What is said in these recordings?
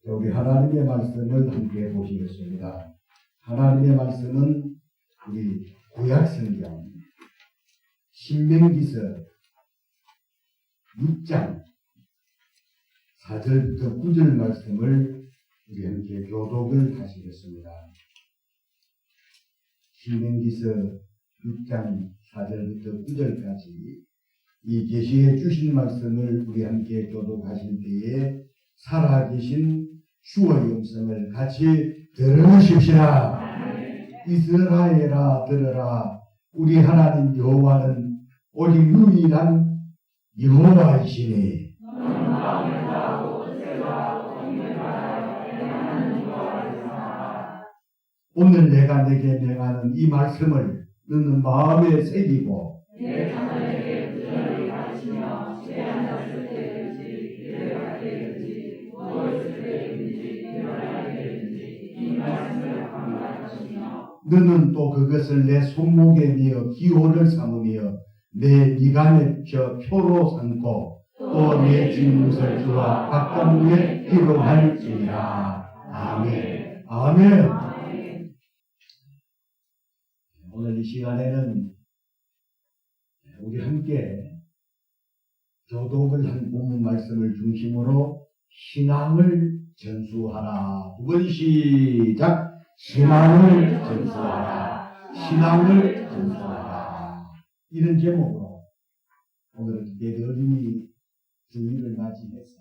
우리 하나님의 말씀을 함께 보시겠습니다. 하나님의 말씀은 우리 구약성경 신명기서 6장 4절부터 9절 말씀을 우리 함께 교독을 하시겠습니다. 신명기서 6장 4절부터 9절까지 이 계시해 주신 말씀을 우리 함께 교독하실 때에 살아계신 주의 음성을 같이 들으십시다. 이스라엘아 들으라. 우리 하나님 여호와는 오직 유일한 여호와이시니 오늘 내가 내게 명하는 이 말씀을 너는 마음에 새기고 너는 또 그것을 내 손목에 내어 기호를 삼으며 내 미간에 표로 삼고 또 내 진무설 주와 박강문에 기록할지니라. 아멘. 아멘. 오늘 이 시간에는 우리 함께 교독을 한 본문 말씀을 중심으로 신앙을 전수하라. 두 번 시작. 신앙을 전수하라. 신앙을 전수하라. 이런 제목으로 오늘 어린이 주일을 맞이해서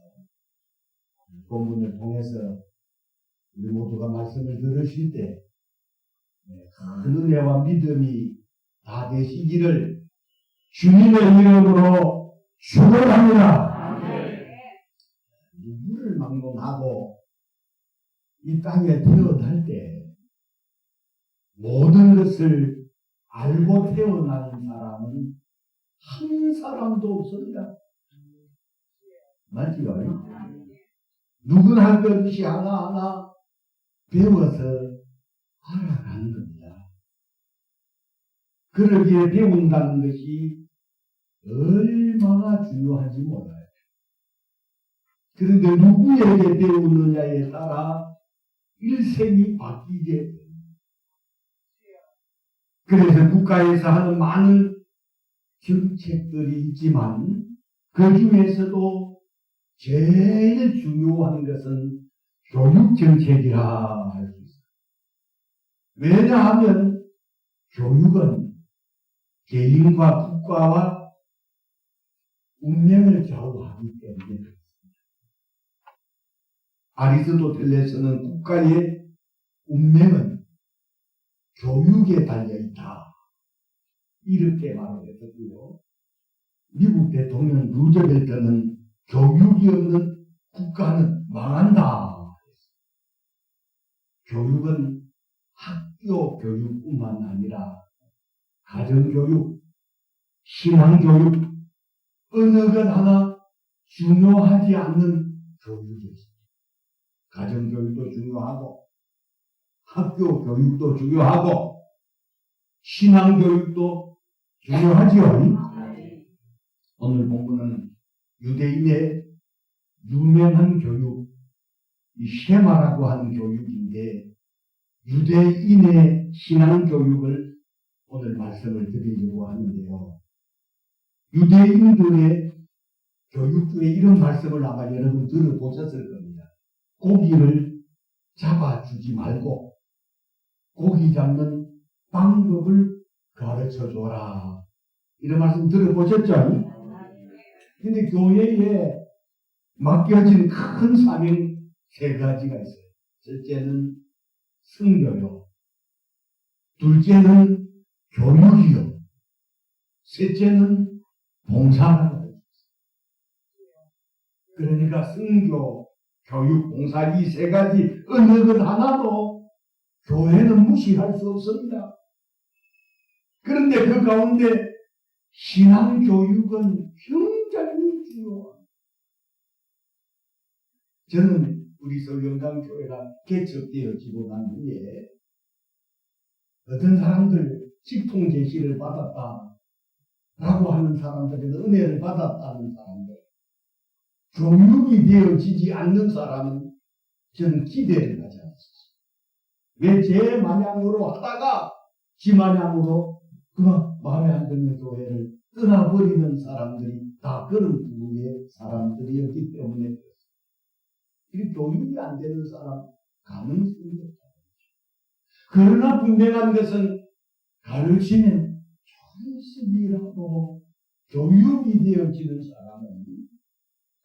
본문을 통해서 우리 모두가 말씀을 들으실 때 큰 은혜와 믿음이 다 되시기를 주님의 이름으로 축원합니다. 누구를 막론하고 이 땅에 태어날 때 모든 것을 알고 태어나는 사람은 한 사람도 없습니다. 맞지요? 누구나 할 것 없이 하나하나 배워서 알아가는 겁니다. 그러기에 배운다는 것이 얼마나 중요한지 몰라요. 그런데 누구에게 배우느냐에 따라 일생이 바뀌게 됩니다. 그래서 국가에서 하는 많은 정책들이 있지만 그 중에서도 제일 중요한 것은 교육정책이라 할 수 있어요. 왜냐하면 교육은 개인과 국가와 운명을 좌우하기 때문에 그렇습니다. 아리스토텔레스는 국가의 운명은 교육에 달려있다. 이렇게 말을 했었고요. 미국 대통령 루즈벨트는 교육이 없는 국가는 망한다. 교육은 학교 교육뿐만 아니라 가정교육, 신앙교육, 어느 것 하나 중요하지 않는 교육이 있습니다. 가정교육도 중요하고 학교 교육도 중요하고 신앙교육도 중요하지요. 오늘 본문은 유대인의 유명한 교육, 이 쉐마라고 하는 교육인데 유대인의 신앙교육을 오늘 말씀을 드리려고 하는데요. 유대인들의 교육 중에 이런 말씀을 아마 여러분 들어보셨을 겁니다. 고기를 잡아주지 말고 고기 잡는 방법을 가르쳐줘라. 이런 말씀 들어보셨죠? 근데 교회에 맡겨진 큰 사명 세 가지가 있어요. 첫째는 선교요. 둘째는 교육이요. 셋째는 봉사라고 해요. 그러니까 선교, 교육, 봉사 이 세 가지 어느 것 하나도 교회는 무시할 수 없습니다. 그런데 그 가운데 신앙교육은 굉장히 중요합니다. 저는 우리 서울영광교회가 개척되어지고 난 후에 어떤 사람들 직통 제시를 받았다라고 하는 사람들에게 은혜를 받았다는 사람들, 교육이 되어지지 않는 사람은 저는 기대를 하지 않았어요. 왜 제 마냥으로 하다가 지 마냥으로 그만 마음에 안 드는 교회를 떠나버리는 사람들이 다 그런 부류의 사람들이었기 때문에 이 교육이 안 되는 사람 가능성이 없다. 그러나 분명한 것은 가르치는 존습이라고 교육이 되어지는 사람은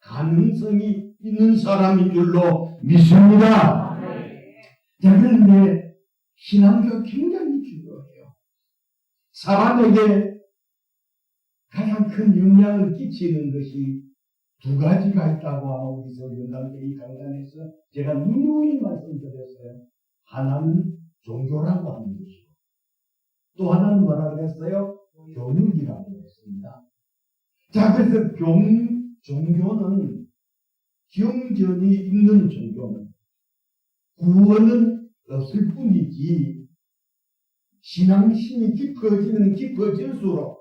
가능성이 있는 사람인 줄로 믿습니다. 자, 그런데 신앙교육 굉장히 중요해요. 사람에게 가장 큰 영향을 끼치는 것이 두 가지가 있다고 하고 우리 연단회의 강단에서 제가 누누이 말씀드렸어요. 하나는 종교라고 하는 것이고 또 하나는 뭐라 그랬어요? 교육이라고 했습니다. 자, 그래서 종교는 경전이 있는 종교는 구원은 없을 뿐이지 신앙심이 깊어지면 깊어질수록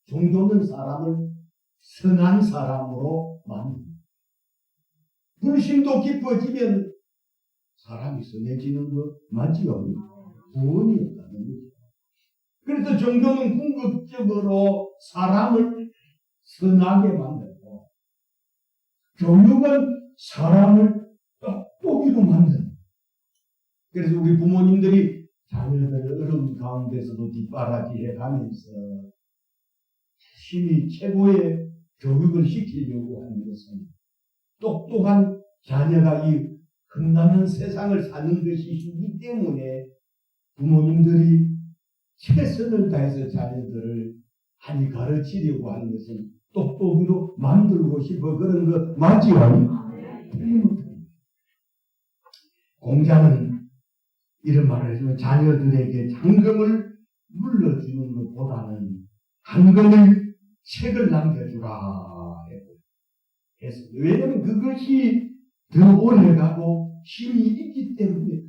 종교는 사람을 선한 사람으로 만듭니다. 불신도 깊어지면 사람이 선해지는 것 맞지요? 구원이 없다는 거죠. 그래서 종교는 궁극적으로 사람을 선하게 만들고 교육은 사람을 똑똑이로 만드는. 그래서 우리 부모님들이 자녀들을 어려운 가운데서도 뒷바라지해 가면서 열심히 최고의 교육을 시키려고 하는 것은 똑똑한 자녀가 이 험난한 세상을 사는 것이기 때문에 부모님들이 최선을 다해서 자녀들을 많이 가르치려고 하는 것은 똑똑이로 만들고 싶어 그런 거 맞지요? 공자는 이런 말을 해주면 자녀들에게 잔금을 물려주는 것보다는 한금을 책을 남겨주라 했습니다. 왜냐하면 그것이 더 오래가고 힘이 있기 때문에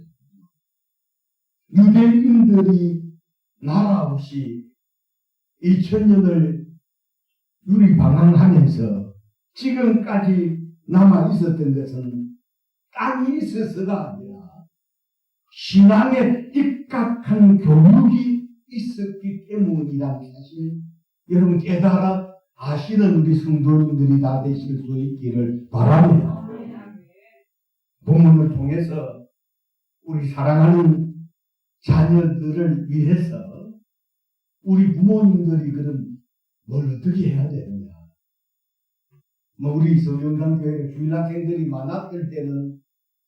유대인들이 나라 없이 2000년을 유리방황하면서 지금까지 남아 있었던 것은 땅이 있어서가 아니라 신앙에 입각한 교육이 있었기 때문이라는 사실 여러분 깨달아 아시는 우리 성도님들이 다 되실 수 있기를 바랍니다. 본문을 통해서 우리 사랑하는 자녀들을 위해서 우리 부모님들이 그럼 뭘 어떻게 해야 되느냐. 우리 성령강교회 주일학생들이 많았을 때는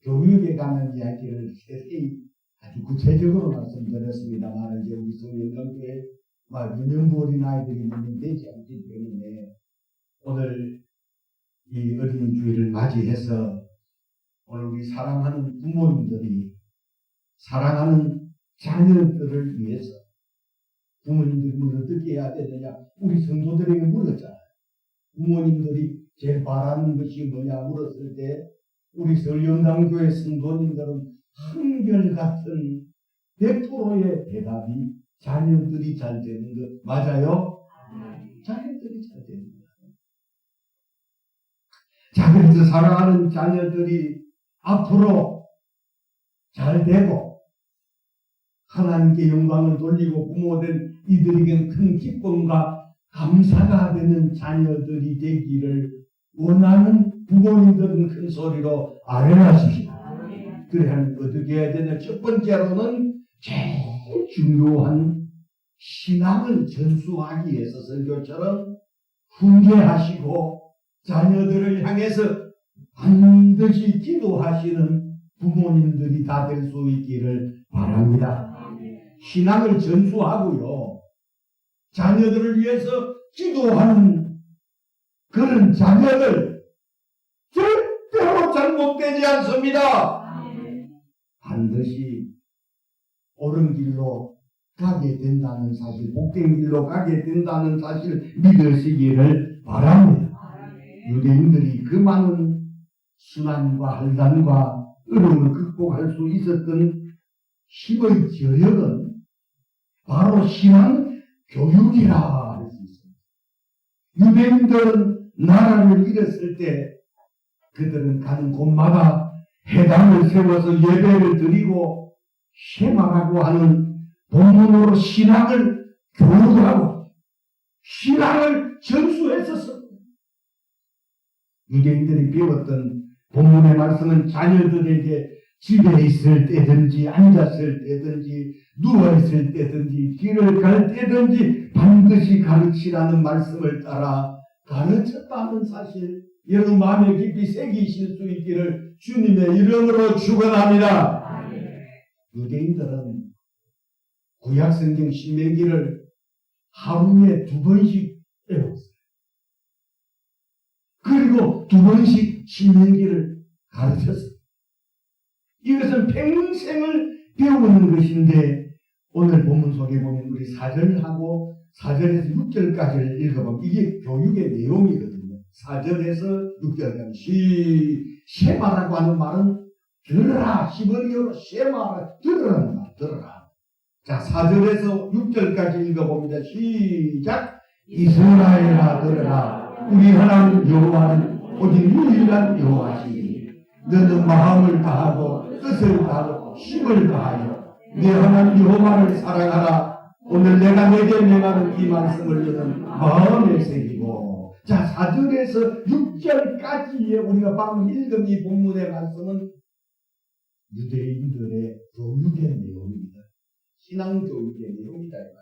교육에 관한 이야기를 세세히 아주 구체적으로 말씀드렸습니다만 이제 우리 성령강교회 유년부 어린아이들이 운영되지 않기 때문에 오늘 이 어린이주일을 맞이해서 오늘 우리 사랑하는 부모님들이 사랑하는 자녀들을 위해서 부모님들이 뭘 어떻게 해야 되느냐 우리 성도들에게 물었잖아요. 부모님들이 제일 바라는 것이 뭐냐 물었을 때 우리 서울연단교회 성도님들은 한결같은 100%의 대답이 자녀들이 잘 되는 것 맞아요? 자녀들이 잘 되는 것. 자, 그래서 사랑하는 자녀들이 앞으로 잘 되고 하나님께 영광을 돌리고 부모된 이들에게는 큰 기쁨과 감사가 되는 자녀들이 되기를 원하는 부모님들은 큰 소리로 아멘하십시오. 그래 어떻게 해야 되냐? 첫 번째로는 제일 중요한 신앙을 전수하기 위해서 설교처럼 훈계하시고 자녀들을 향해서 반드시 기도하시는 부모님들이 다 될 수 있기를 바랍니다. 신앙을 전수하고요. 자녀들을 위해서 기도하는 그런 자녀들 절대로 잘못되지 않습니다. 반드시 옳은 길로 가게 된다는 사실, 복된 길로 가게 된다는 사실 믿으시기를 바랍니다. 유대인들이 그 많은 순환과 한란과 어려움을 극복할 수 있었던 힘의 저력은 바로 신앙 교육이라 할 수 있습니다. 유대인들은 나라를 잃었을 때 그들은 가는 곳마다 회당을 세워서 예배를 드리고 쉐마라고 하는 본문으로 신앙을 교육하고 신앙을 전수했었어. 유대인들이 배웠던 본문의 말씀은 자녀들에게 집에 있을 때든지 앉았을 때든지 누워있을 때든지 길을 갈 때든지 반드시 가르치라는 말씀을 따라 가르쳤다는 사실, 여러분 마음에 깊이 새기실 수 있기를 주님의 이름으로 축원합니다. 유대인들은 구약성경 신명기를 하루에 2번씩 배웠어요. 그리고 2번씩 신명기를 가르쳤어요. 이것은 평생을 배우는 것인데, 오늘 본문 속에 보면 우리 4절하고 4절에서 6절까지를 읽어보면 이게 교육의 내용이거든요. 4절에서 6절까지 쉐마라고 하는 말은 들으라, 히브리어로 쉐마라, 들으라는 말, 들으라. 자, 4절에서 6절까지 읽어봅니다. 시작. 이스라엘아 들으라, 우리 하나님 여호와는 오직 유일한 여호와시니 너는 마음을 다하고 뜻을 다하고 힘을 다하여 네 하나님 여호와를 사랑하라. 오늘 내가 내게 명하는 이 말씀을 너는 마음에 새기고. 자, 4절에서 6절까지의 우리가 방금 읽은 이 본문의 말씀은 유대인들의 교육의 내용입니다. 신앙교육의 내용이다 이 말이죠.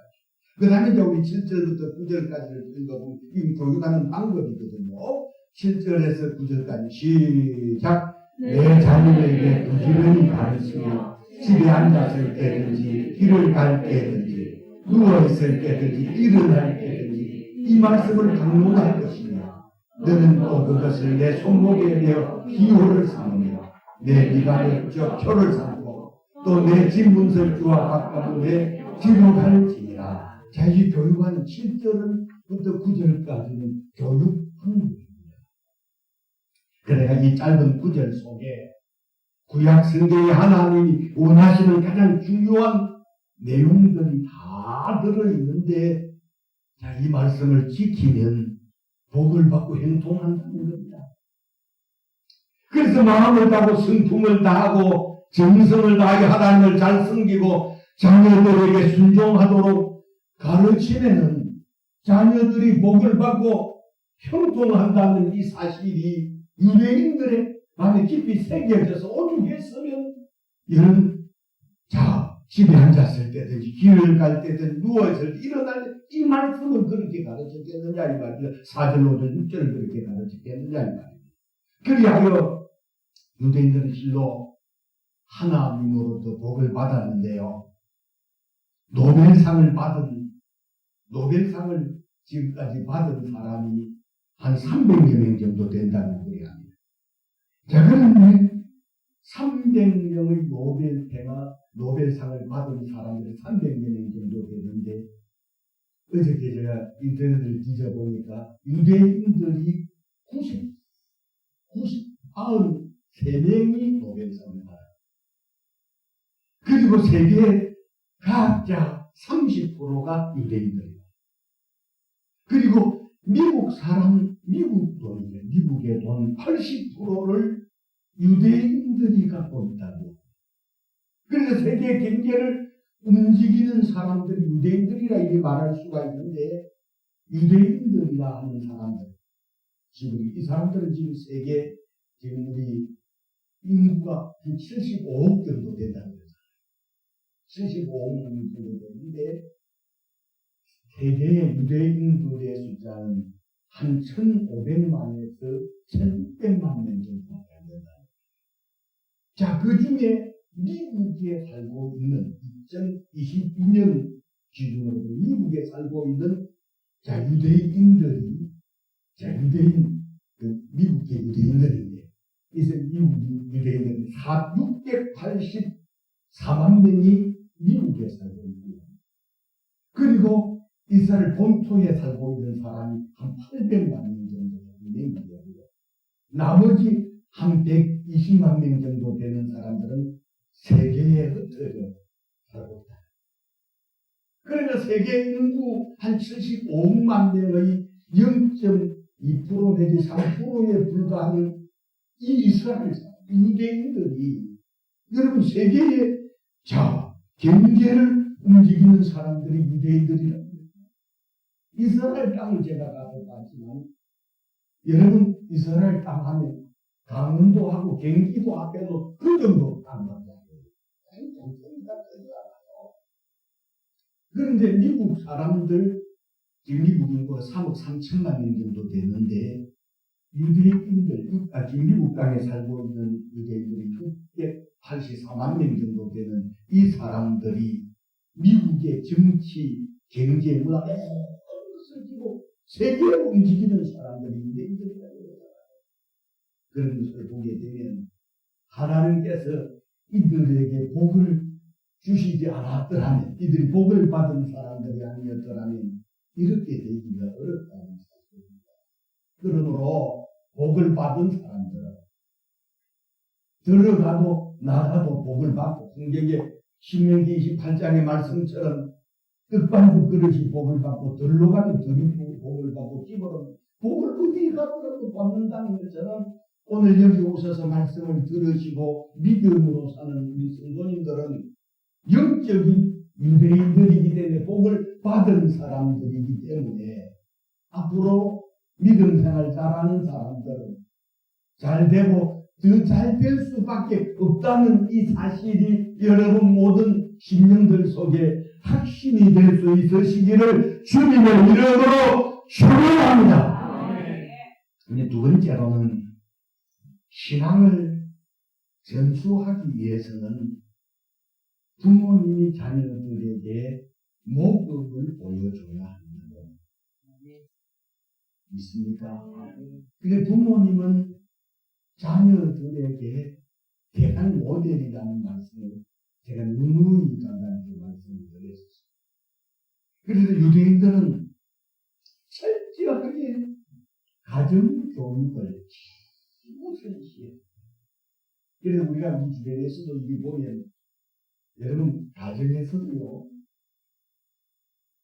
그 다음에 우리 7절부터 9절까지를 읽어보면 이 교육하는 방법이거든요. 7절에서 9절까지 시작. 내 자녀에게 부지런히 가르치며 집에 앉았을 때든지 길을 갈 때든지 누워있을 때든지 일어날 때든지 이 말씀을 강론할 것이며 너는 또 그것을 내 손목에 내어 기호를 삼으며 내 미간에 저 표를 삼고 또 내 집문설주와 바깥문에 기록할지니라. 자, 이 교육하는 7절부터 9절까지는 교육 방법입니다. 그러니까 이 짧은 9절 속에 구약 성경에 하나님이 원하시는 가장 중요한 내용들이 다 들어있는데, 자, 이 말씀을 지키면 복을 받고 행동한다는 겁니다. 그래서 마음을 다하고 성품을 다하고 정성을 다하게 하나님을 잘 섬기고 자녀들에게 순종하도록 가르치면은 자녀들이 복을 받고 형통한다는 이 사실이 유대인들의 마음에 깊이 새겨져서 오죽했으면 이런, 자, 집에 앉았을 때든지 길을 갈 때든지 누워있을 때 일어날 때 이 말씀을 그렇게 가르쳤겠느냐 이 말이죠. 4절 5절 6절을 그렇게 가르쳤겠느냐 이 말이죠. 그리하여 유대인들은 실로 하나님으로부터 복을 받았는데요, 노벨상을 지금까지 받은 사람이 한 300여 명 정도 된다는 소리 합니다. 자, 그런데 300명의 노벨상을 받은 사람들이 300여 명 정도 되는데, 어저께 제가 인터넷을 뒤져보니까 유대인들이 93명이 노벨상을 받아요. 그리고 세계 각자 30%가 유대인들이에요. 그리고 미국 돈이죠. 미국의 돈 80%를 유대인들이 갖고 있다고. 그래서 세계 경제를 움직이는 사람들이 유대인들이라 이렇게 말할 수가 있는데, 유대인들이라 하는 사람들, 지금 이 사람들은 지금 우리 인구가 한 75억 정도 된다는 거죠. 75억 정도 되는데, 세계의 유대인들의 숫자는 한 1,500만에서 1,600만 명 정도밖에 안 된다. 자, 그 중에 미국에 살고 있는 2022년 기준으로 미국에 살고 있는 유대인들이, 미국의 유대인들인데, 그래서 미국 유대인들이 684만 명이 미국에 살고 있고, 그리고 이스라엘 본토에 살고 있는 사람이 한 800만 명 정도 되는 거고요. 나머지 한 120만 명 정도 되는 사람들은 세계에 흩어져 살고 있다. 그러니까 세계 인구 한 75억만 명의 0.2% 내지 3%에 불과한 이 이스라엘 사람. 유대인들이 여러분 세계의 경제를 움직이는 사람들이 유대인들이라는 거예요. 이스라엘 땅을 제가 가서 봤지만 여러분 이스라엘 땅 하면 강원도하고 경기도 앞에도 그 정도 땅 맞아요. 장점이가 크지 않아요. 그런데 미국 사람들 미국 인구가 3억 3천만 명 정도 되는데 유대인들, 미국 땅에 살고 있는 유대인들이 684만 명 정도 되는 이 사람들이 미국의 정치, 경제, 문화, 것을 지고 세계를 움직이는 사람들이 유대인들이라고 해요. 그런 것을 보게 되면 하나님께서 이들에게 복을 주시지 않았더라면, 이들이 복을 받은 사람들이 아니었더라면 이렇게 되기가 어렵다는 사실입니다. 그러므로 복을 받은 사람들은 들어가도 나가도 복을 받고, 성경에 신명기 28장의 말씀처럼 떡반죽 그릇이 복을 받고 들로 가면 들이 복을 받고 집어로 복을 어디 가더라도 받는다는 것처럼 오늘 여기 오셔서 말씀을 들으시고 믿음으로 사는 우리 성도님들은 영적인 유대인들이기 때문에 복을 받은 사람들이기 때문에 앞으로 믿음 생활 잘하는 사람들은 잘 되고 더 잘 될 수밖에 없다는 이 사실이 여러분 모든 심령들 속에 확신이 될 수 있으시기를 주님의 이름으로 축원합니다. 근데 두 번째로는 신앙을 전수하기 위해서는 부모님이 자녀들에게 모범을 보여줘야 합니다. 있습니까? 그게 부모님은 자녀들에게 대단 모델이라는 말씀을 제가 누누이 간단하게 말씀을 드렸습니다. 그래서 유대인들은 철저하게 가정교육을 우선시해요. 그래서 우리가 이 주변에서도 이게 보면 여러분 가정에서도요,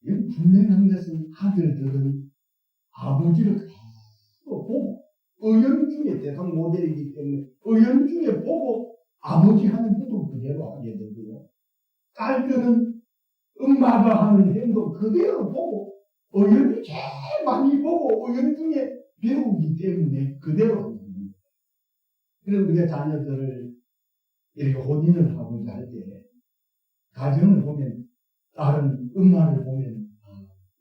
분명한 것은 아들들은 아버지를 보고 의연중에 대상 모델이기 때문에 의연중에 보고 아버지 하는 행동 그대로 하게 되고요. 딸들은 엄마가 하는 행동 그대로 보고 의연이 제일 많이 보고 의연중에 배우기 때문에 그대로 하는 겁니다. 그래서 우리가 자녀들을 이렇게 혼인을 하고자 할 때 가정을 보면 딸은 엄마를 보면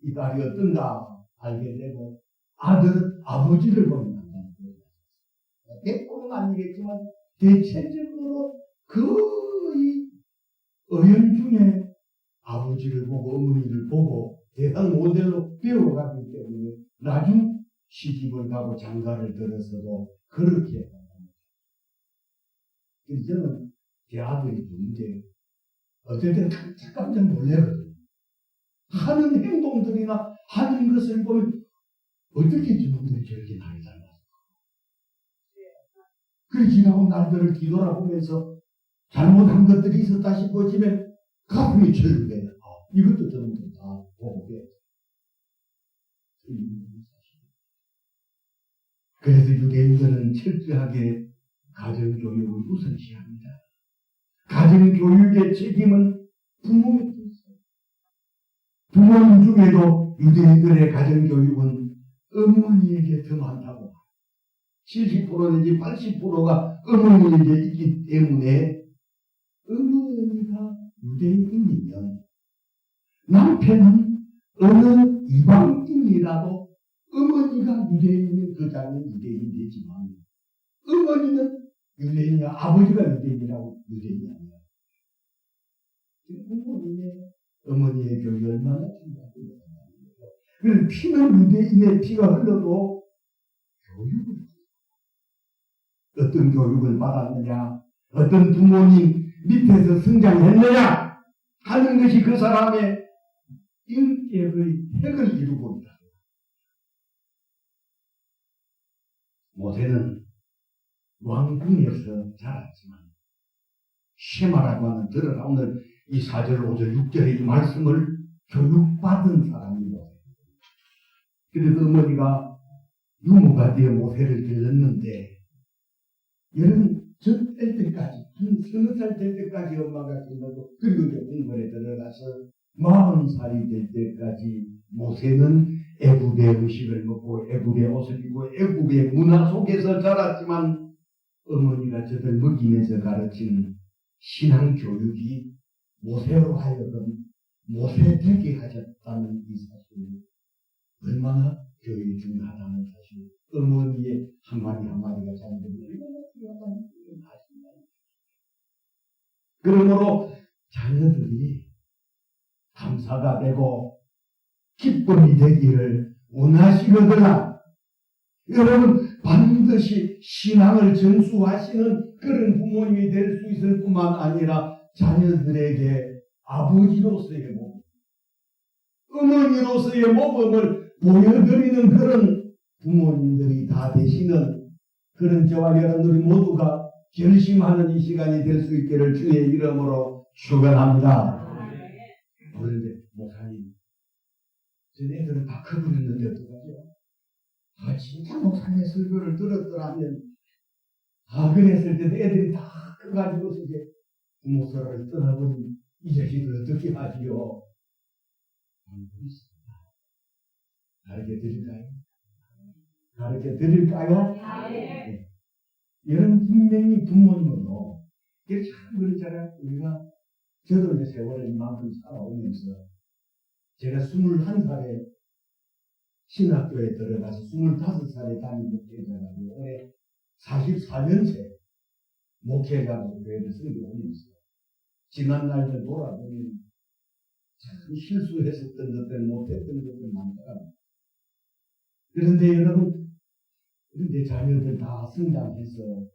이 딸이 어떤가 알게 되고 아들은 아버지를 보면 안다는 거예요. 100%는 아니겠지만 대체적으로 거의 의연중에 아버지를 보고 어머니를 보고 대상 모델로 배워가기 때문에 나중 시집을 가고 장가를 들어서도 그렇게 합니다. 그래서 저는 제 아들이 좋은데 어떨 때는 깜짝 놀래거든요. 하는 행동들이나 하는 것을 보면 어떻게 저놈들이 저렇게 나를 닮았을까? 그래 지나온 날들을 뒤돌아보면서 잘못한 것들이 있었다 싶어지면 가슴이 철부해요. 이것도 저놈들 다 보고 배웠어요. 그래서 유대인들은 철저하게 가정교육을 우선시합니다. 가정교육의 책임은 부모에게 있어요. 부모님 중에도 유대인들의 가정교육은 어머니에게 더 많다고. 70% 내지 80%가 어머니에게 있기 때문에 어머니가 유대인이면 남편은 어느 이방인이라도 어머니가 유대인이면 그 자는 유대인이 되지만 어머니는 유대인이야 아버지가 유대인이라고 유대인이 아니야. 부모님의 어머니의 교육이 얼마나 중요하고 그래서 피는 유대인의 피가 흘러도 교육을 어떤 교육을 받았느냐 어떤 부모님 밑에서 성장했느냐 하는 것이 그 사람의 인격의 핵을 이루고 있다. 모세는 왕궁에서 자랐지만 쉐마라고 하는 들어라 오늘 이 4절 5절 6절의 이 말씀을 교육받은 사람입니다. 그래서 어머니가 유모가 되어 모세를 길렀는데 여러분 저될 때까지, 한 서너 살 될 때까지 엄마가 끝나고, 그리고 이제 공부에 들어가서 40살이 될 때까지 모세는 애굽의 음식을 먹고 애굽의 옷을 입고 애굽의 문화 속에서 자랐지만 어머니가 저들 먹이면서 가르친 신앙 교육이 모세로 하여금 모세 되게 하셨다는 이 사실이 얼마나 교육이 중요하다는 사실, 어머니의 한마디 한마디가 자녀들이 얼마나 중요하다는 것을 아십니다. 그러므로 자녀들이 감사가 되고 기쁨이 되기를 원하시거든요. 여러분 반드시 신앙을 전수하시는 그런 부모님이 될 수 있을 뿐만 아니라 자녀들에게 아버지로서의 모범, 어머니로서의 모범을 보여드리는 그런 부모님들이 다 되시는 그런 저와 여러분들이 모두가 결심하는 이 시간이 될 수 있기를 주의 이름으로 축원합니다. 그런데 목사님, 저 애들은 다 커버렸는데 어떡하죠? 진짜 목사님의 설교를 들었더라면, 그랬을 때도 애들이 다 커가지고서 이제 부모서를 떠나버린 이 자식을 어떻게 하지요? 방법이 있습니다. 가르쳐 드릴까요? 가르쳐 드릴까요? 네. 여러분 분명히 부모님은요, 이게 참 그렇잖아요. 우리가, 저도 이제 세월을 이만큼 살아오면서 제가 21살에 신학교에 들어가서 25살에 담임 목회자라고 올해 44년째 목회자로 교회를 섬겨오면서 지난 날들 돌아보면 참 실수했었던 것들, 못했던 것들 많더라고요. 그런데 여러분, 그런데 자녀들 다 성장해서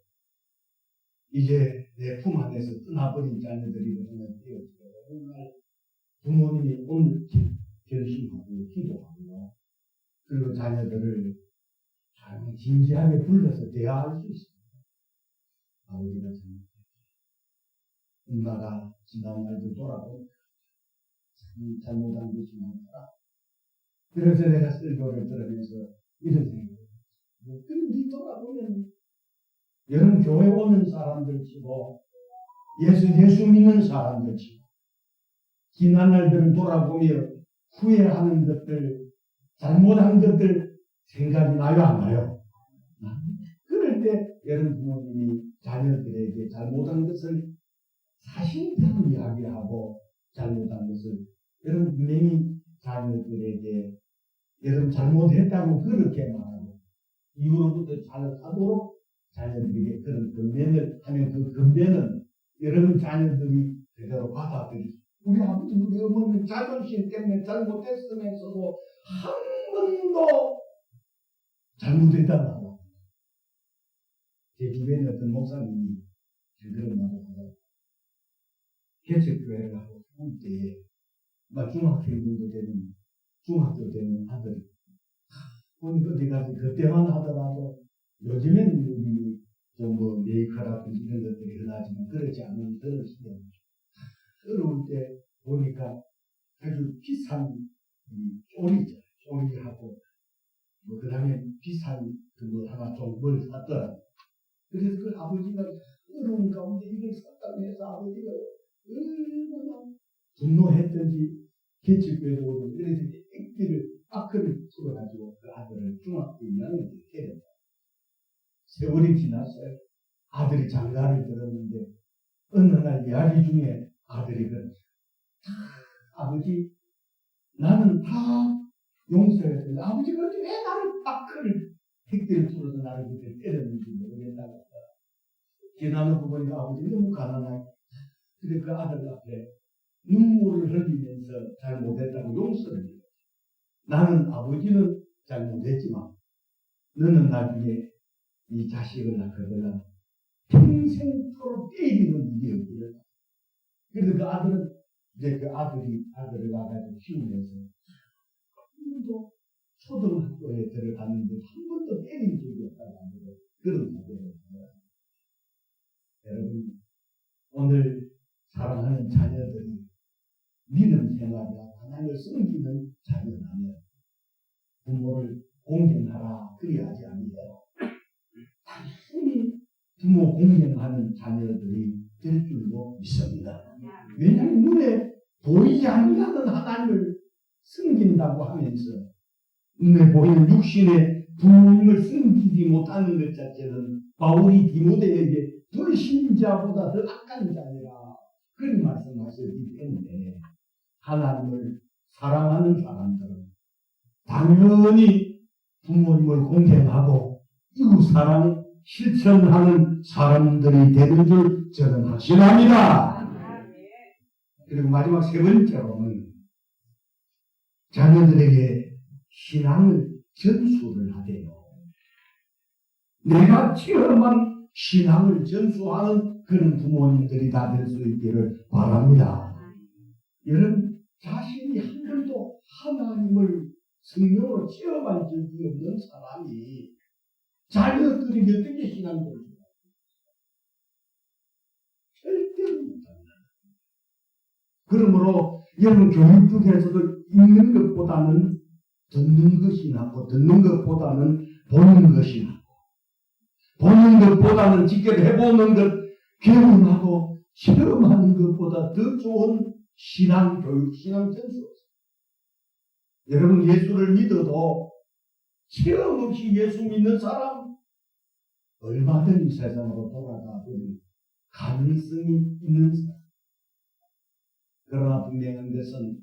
이제 내 품 안에서 떠나버린 자녀들이 그러면 되어지고, 정말 부모님이 오늘 결심하고 기도하고 그리고 자녀들을 참 진지하게 불러서 대화할 수 있습니다. 아버지가 참 엄마가 지난 날들 돌아보면 참 잘못한 것이 많더라. 그래서 내가 설교를 들으면서 이런 생각을 했어요. 우리 돌아보면 여러분 교회 오는 사람들 치고 예수 믿는 사람들 치고 지난 날들을 돌아보며 후회하는 것들, 잘못한 것들 생각이 나요, 안 나요? 그럴 때 여러분 부모님이 자녀들에게 잘못한 것을 사실대로 이야기하고 잘못한 것을 여러분 분명히 자녀들에게 여러분 잘못했다고 그렇게 말하고 이후로부터 잘하도록 자녀들에게 그런 권면을 하면 그 권면은 여러분 자녀들이 제대로 받아들이죠. 우리 아버지, 우리 어머니는 자존심 때문에 잘못했으면서도 한 번도 잘못했다고 하고, 제 주변에 어떤 목사님이 그런 말을 하고, 개척교회를 하고 살 때에 중학생 정도 되는, 중학교 되는 아들, 어디 가서 그때만 하더라도, 요즘에는 우리 좀 메이커라든지 이런 것들이 흔하지만 그렇지 않은 그런 시대입니다. 어려울 때 보니까 아주 비싼 쪼리죠. 쪼리하고 그 다음에 비싼 하나 좀 뭘 샀더라. 그래서 그 아버지가 어려운 가운데 이걸 샀다고 해서 아버지가 얼마나 분노했던지 개척교회로 오고 그래서 액기를 아크를 풀어가지고 그 아들을 중학교 2학년 때 때렸다. 세월이 지났어요. 아들이 장가를 들었는데 어느 날 이야기 중에 아들이 그랬어요. 아버지, 나는 다 용서했는데 아버지가 왜 나를 아크를 택기를 풀어서 나를 그때 때렸는지 모르겠다고. 지나놓고 보니까 아버지 너무 가난하게, 그래 그 아들 앞에 눈물을 흘리면서 잘못했다고 용서를 해요. 나는 아버지는 잘못했지만 너는 나중에 이 자식을 낳거든 평생토록 때리는 일이 없기를. 그래서 그 아들은 이제 그 아들을 낳아가지고 키우면서 한 번도 초등학교에 들어갔는데 한 번도 때린 적이 없다고 하는 그런 사례를 합니다. 여러분, 오늘 사랑하는 자녀들이 믿음 생활이나 하나님을 섬기는 자녀라면 부모를 공경하라 그리하지 아니해요. 당연히 부모 공경하는 자녀들이 될 줄로 믿습니다. 왜냐하면 눈에 보이지 않는 하나님을 숨긴다고 하면서 눈에 보이는 육신의 부모님을 숨기지 못하는 것 자체는 바울이 디모데에게 불신자보다 더 악한 자니라 그런 말씀하셨기 때문에 하나님을 사랑하는 사람들은 당연히 부모님을 공경하고 이웃 사랑 실천하는 사람들이 되는 줄 저는 확신합니다. 그리고 마지막 세 번째로는 자녀들에게 신앙을 전수를 하대요. 내가 체험한 신앙을 전수하는 그런 부모님들이 다 될 수 있기를 바랍니다. 여러분 자신이 한 번도 하나님을 성령으로 체험한 적이 없는 사람이 자녀들에게 어떻게 신앙을 전수할까? 절대로 못합니다. 그러므로 여러분 교육 중에서도 읽는 것보다는 듣는 것이 낫고 듣는 것보다는 보는 것이 낫고 보는 것보다는 직접 해보는 것 경험하고 체험하는 것보다 더 좋은 신앙 교육, 신앙 전수. 여러분 예수를 믿어도 체험 없이 예수 믿는 사람 얼마든지 세상으로 돌아가 버릴 가능성이 있는 사람. 그러나 분명한 것은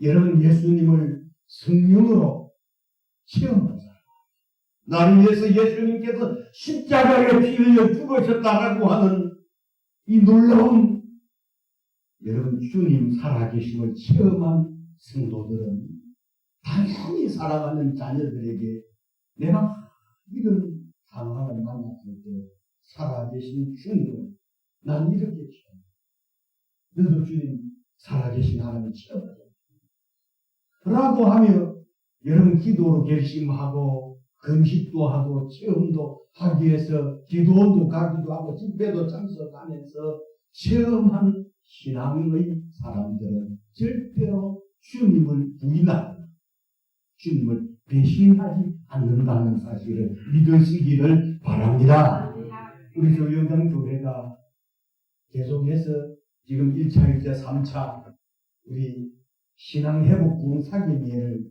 여러분 예수님을 성령으로 체험한 사람. 나를 위해서 예수님께서 십자가에 피 흘려 죽으셨다라고 하는 이 놀라운 여러분 주님 살아계심을 체험한 성도들은 당연히 사랑하는 자녀들에게 내가 이런 상황을 만났을 때 살아계신 주님을 난 이렇게 체험. 너도 주님 살아계신 하나님을 체험하자. 라고 하며 여러분 기도로 결심하고 금식도 하고 체험도 하기 위해서 기도원도 가기도 하고 집회도 참석하면서 체험한 신앙의 사람들은 절대로 주님을 부인하거나 주님을 배신하지 않는다는 사실을 믿으시기를 바랍니다. 우리 조영장교회가 계속해서 지금 1차, 2차, 3차 우리 신앙회복부흥 사경회를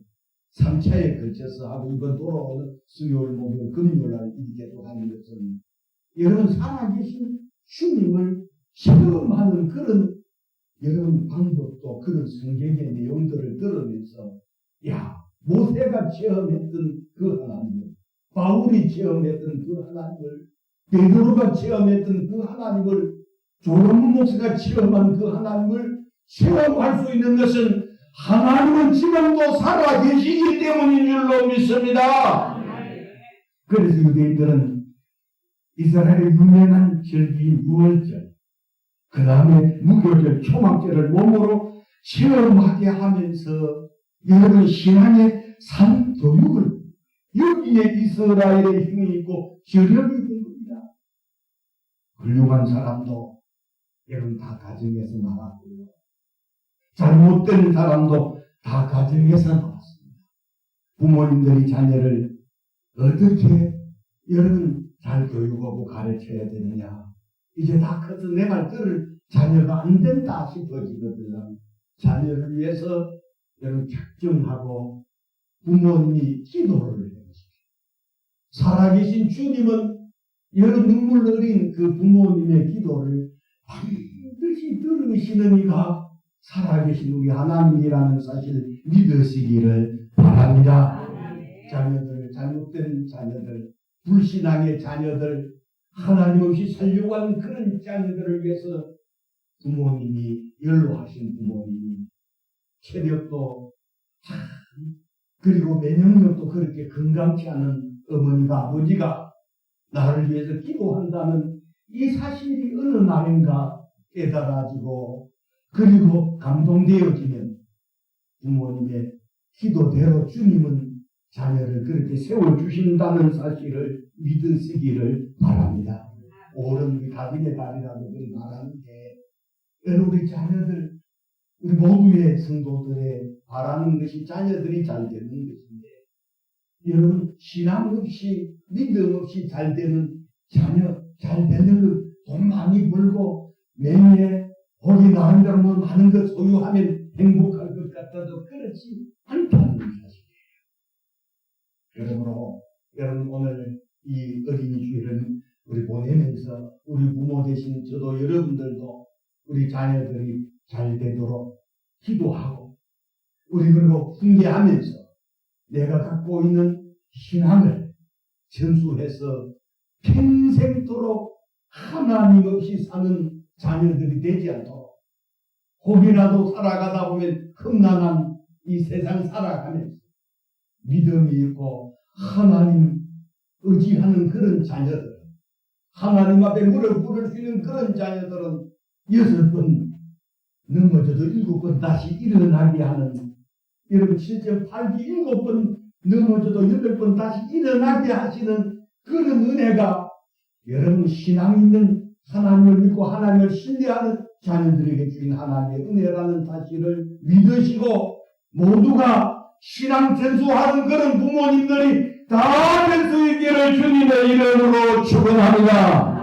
3차에 걸쳐서 하고 이번 돌아오는 수요일, 목요일, 금요일날 계속 하는 것은 여러분 살아계신 주님을 체험하는 그런 여러분 방법도 그런 성경의 내용들을 들으면서 야 모세가 체험했던 그 하나님을 바울이 체험했던 그 하나님을 베드로가 체험했던 그 하나님을 조용문 목사가 체험한 그 하나님을 체험할 수 있는 것은 하나님은 지금도 살아계시기 때문인 줄로 믿습니다. 그래서 유대인들은 이스라엘의 유명한 절기인 유월절 그 다음에 무교절, 초막절을 몸으로 체험하게 하면서 여러분 신앙의 산도육을 여기에 이스라엘의 힘이 있고 저력이 있는 겁니다. 훌륭한 사람도 여러분 다 가정에서 나왔고요. 잘못된 사람도 다 가정에서 나왔습니다. 부모님들이 자녀를 어떻게 여러분 잘 교육하고 가르쳐야 되느냐. 이제 다 커서 내 말 들을 자녀가 안 된다 싶어지거든요. 자녀를 위해서 여러분 작정하고 부모님이 기도를 해요. 살아계신 주님은 여러 눈물 어린 그 부모님의 기도를 반드시 들으시는 이가 살아계신 우리 하나님이라는 사실을 믿으시기를 바랍니다. 자녀들, 잘못된 자녀들, 불신앙의 자녀들, 하나님 없이 살려고 하는 그런 자녀들을 위해서 부모님이, 연로하신 부모님이 체력도 참 그리고 면역력도 그렇게 건강치 않은 어머니가 아버지가 나를 위해서 기도한다는 이 사실이 어느 날인가 깨달아지고 그리고 감동되어지면 부모님의 기도대로 주님은 자녀를 그렇게 세워주신다는 사실을 믿으시기를 바랍니다. 옳은 우리 다윗의 달이라고 그리 말하는데 우리 자녀들 우리 모두의 성도들의 바라는 것이 자녀들이 잘 되는 것인데 여러분 신앙 없이 믿음 없이 잘 되는 자녀 잘 되는 돈 많이 벌고 매일에 복이 나은 대로 뭐 많은 것 소유하면 행복할 것 같아도 그렇지 않다는 사실이에요. 그러므로 여러분 오늘 이 어린이 주일을 우리 보내면서 우리 부모 되신 저도 여러분들도 우리 자녀들이 잘 되도록 기도하고 우리 그리고 훈계하면서 내가 갖고 있는 신앙을 전수해서 평생토록 하나님 없이 사는 자녀들이 되지 않도록 혹이라도 살아가다 보면 험난한 이 세상 살아가면서 믿음이 있고 하나님 의지하는 그런 자녀들 하나님 앞에 무릎 꿇을 수 있는 그런 자녀들은 6번 넘어져도 7번 다시 일어나게 하는 여러분 7.8기 7번 넘어져도 8번 다시 일어나게 하시는 그런 은혜가 여러분 신앙 있는 하나님을 믿고 하나님을 신뢰하는 자녀들에게 주신 하나님의 은혜라는 사실을 믿으시고 모두가 신앙 전수하는 그런 부모님들이 다 될 수 있기를 주님의 이름으로 축원합니다.